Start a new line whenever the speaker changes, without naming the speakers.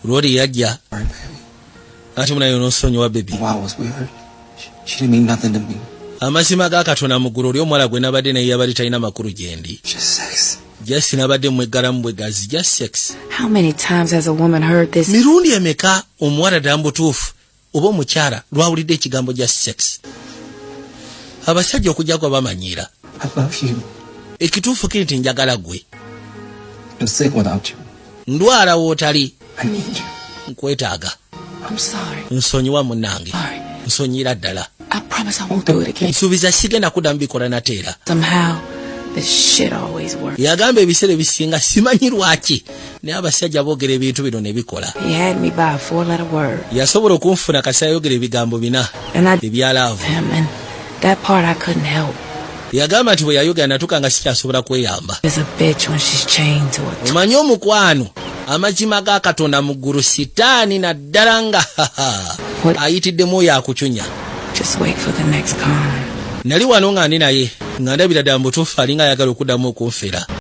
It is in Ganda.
Lori yajja. Ati munayo n'osonyiwa baby.
Wow, was weird. She didn't mean nothing to me.
Amazima ga Katonda mu ggulu ly'omuwala gwe nabadde naye yabali talina makulu gye ndi.
Just sex.
Just nabadde mweggalamu bwegazi, just sex.
How many times has a woman heard this?
Mirundi emeka omuwala ddala mbutuufu oba omukyala lwawulidde ekigambo just sex? Abasajja okujja kwa bamanyiira.
I love you.
Ekituufu kiri nti njagala gwe.
I'm sick without you.
Ndwala wootali.
I need you.
Nkwetaaga.
I'm sorry.
Nsonyiwa munnange.
Sorry.
Nsonyiira ddala.
I promise I won't do it again.
Nsuubiza sigenda kuddamu bikola nateera.
Somehow, this shit always works.
Yagamba ebiseera ebisinga simanyi lwaki naye abasajja boogera ebintu bino ne bikola.
He had me by a 4-letter word.
Yasobola okunfuna kasi ayogera ebigambo bina ebyalaavu.
Him, and that part I couldn't help.
Yagamba nti bwe yayogera natuka nga sikyasobola kweyamba.
There's a bitch when she's chained to it.
Omanyi omukwano amazima ga Katonda mu ggulu sitaani naddala nga ayitiddemu oyo akucunya.
Just wait for the next con.
Nali wano nga ndi naye nga ndabira ddala mu butuufu alinga ayagala okuddamu okunfera.